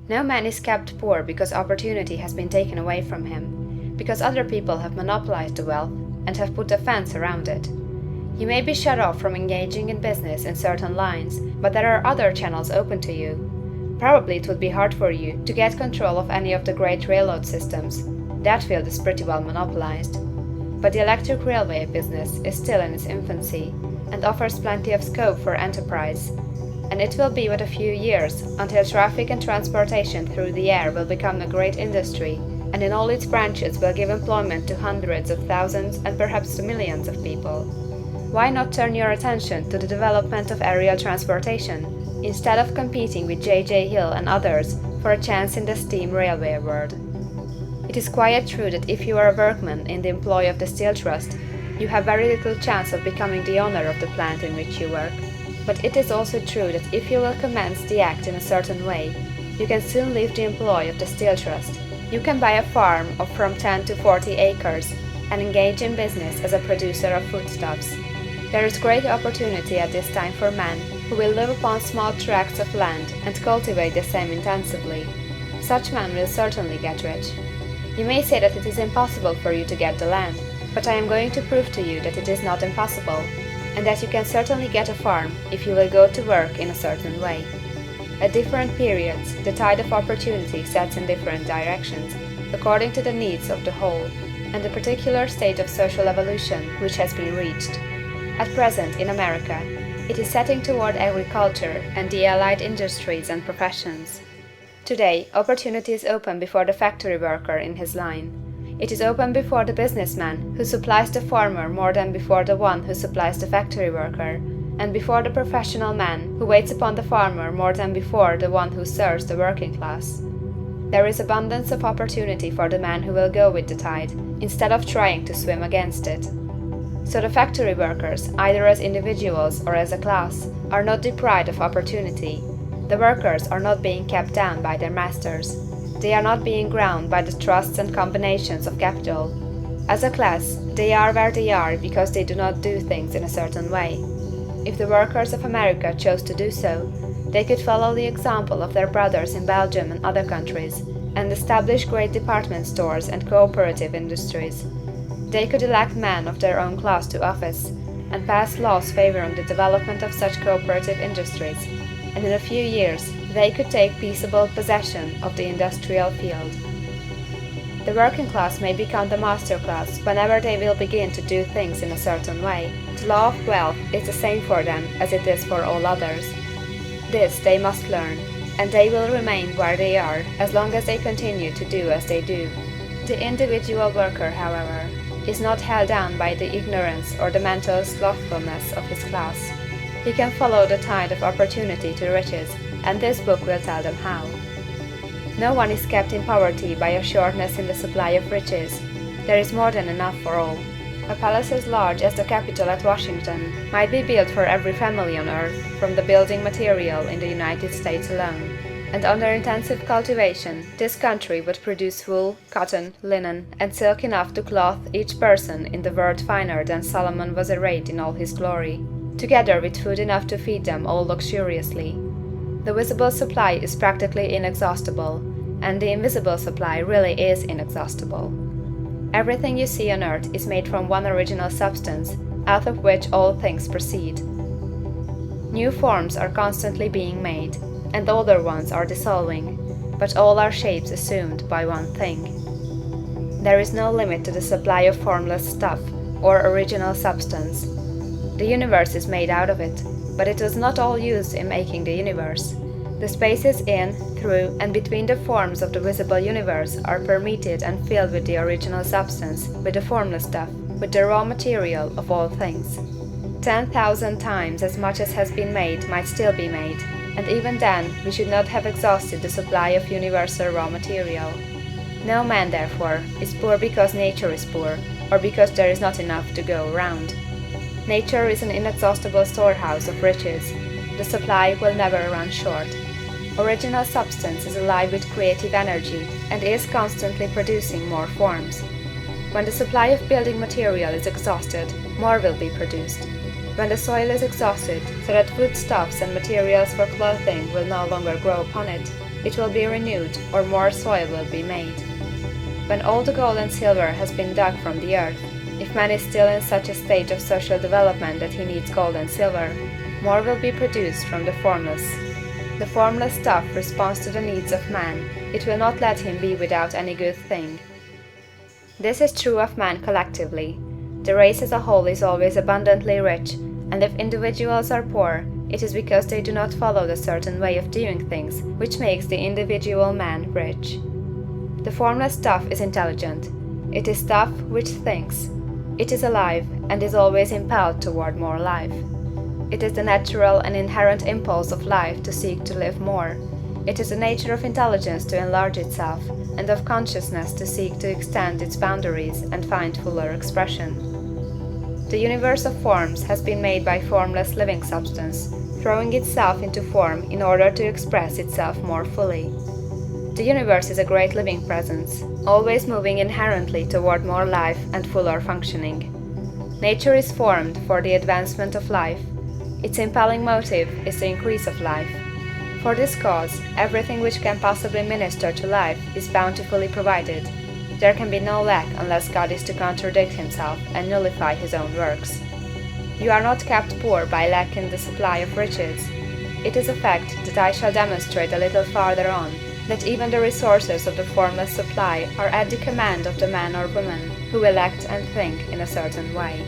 No man is kept poor because opportunity has been taken away from him, because other people have monopolized the wealth and have put a fence around it. You may be shut off from engaging in business in certain lines, but there are other channels open to you. Probably it would be hard for you to get control of any of the great railroad systems. That field is pretty well monopolized. But the electric railway business is still in its infancy and offers plenty of scope for enterprise. And it will be but a few years until traffic and transportation through the air will become a great industry, and in all its branches will give employment to hundreds of thousands and perhaps to millions of people. Why not turn your attention to the development of aerial transportation, instead of competing with J.J. Hill and others for a chance in the steam railway world? It is quite true that if you are a workman in the employ of the Steel Trust, you have very little chance of becoming the owner of the plant in which you work. But it is also true that if you will commence the act in a certain way, you can soon leave the employ of the Steel Trust. You can buy a farm of from 10 to 40 acres and engage in business as a producer of foodstuffs. There is great opportunity at this time for men who will live upon small tracts of land and cultivate the same intensively. Such men will certainly get rich. You may say that it is impossible for you to get the land, but I am going to prove to you that it is not impossible, and that you can certainly get a farm if you will go to work in a certain way. At different periods, the tide of opportunity sets in different directions, according to the needs of the whole, and the particular state of social evolution which has been reached. At present, in America, it is setting toward agriculture and the allied industries and professions. Today, opportunity is open before the factory worker in his line. It is open before the businessman who supplies the farmer more than before the one who supplies the factory worker, and before the professional man who waits upon the farmer more than before the one who serves the working class. There is abundance of opportunity for the man who will go with the tide, instead of trying to swim against it. So the factory workers, either as individuals or as a class, are not deprived of opportunity. The workers are not being kept down by their masters. They are not being ground by the trusts and combinations of capital. As a class, they are where they are because they do not do things in a certain way. If the workers of America chose to do so, they could follow the example of their brothers in Belgium and other countries, and establish great department stores and cooperative industries. They could elect men of their own class to office, and pass laws favoring the development of such cooperative industries, and in a few years they could take peaceable possession of the industrial field. The working class may become the master class whenever they will begin to do things in a certain way. The law of wealth is the same for them as it is for all others. This they must learn, and they will remain where they are as long as they continue to do as they do. The individual worker, however, is not held down by the ignorance or the mental slothfulness of his class. He can follow the tide of opportunity to riches, and this book will tell them how. No one is kept in poverty by a shortness in the supply of riches. There is more than enough for all. A palace as large as the Capitol at Washington might be built for every family on earth from the building material in the United States alone. And under intensive cultivation, this country would produce wool, cotton, linen, and silk enough to clothe each person in the world finer than Solomon was arrayed in all his glory, together with food enough to feed them all luxuriously. The visible supply is practically inexhaustible, and the invisible supply really is inexhaustible. Everything you see on earth is made from one original substance, out of which all things proceed. New forms are constantly being made, and older ones are dissolving, but all are shapes assumed by one thing. There is no limit to the supply of formless stuff, or original substance. The universe is made out of it, but it was not all used in making the universe. The spaces in, through, and between the forms of the visible universe are permeated and filled with the original substance, with the formless stuff, with the raw material of all things. 10,000 times as much as has been made might still be made, and even then we should not have exhausted the supply of universal raw material. No man, therefore, is poor because nature is poor, or because there is not enough to go around. Nature is an inexhaustible storehouse of riches. The supply will never run short. Original substance is alive with creative energy and is constantly producing more forms. When the supply of building material is exhausted, more will be produced. When the soil is exhausted, so that foodstuffs and materials for clothing will no longer grow upon it, it will be renewed, or more soil will be made. When all the gold and silver has been dug from the earth, if man is still in such a stage of social development that he needs gold and silver, more will be produced from the formless. The formless stuff responds to the needs of man, it will not let him be without any good thing. This is true of man collectively. The race as a whole is always abundantly rich, and if individuals are poor, it is because they do not follow the certain way of doing things which makes the individual man rich. The formless stuff is intelligent. It is stuff which thinks. It is alive, and is always impelled toward more life. It is the natural and inherent impulse of life to seek to live more. It is the nature of intelligence to enlarge itself, and of consciousness to seek to extend its boundaries and find fuller expression. The universe of forms has been made by formless living substance, throwing itself into form in order to express itself more fully. The universe is a great living presence, always moving inherently toward more life and fuller functioning. Nature is formed for the advancement of life. Its impelling motive is the increase of life. For this cause, everything which can possibly minister to life is bountifully provided. There can be no lack unless God is to contradict himself and nullify his own works. You are not kept poor by lack in the supply of riches. It is a fact that I shall demonstrate a little farther on, that even the resources of the formless supply are at the command of the man or woman who will act and think in a certain way.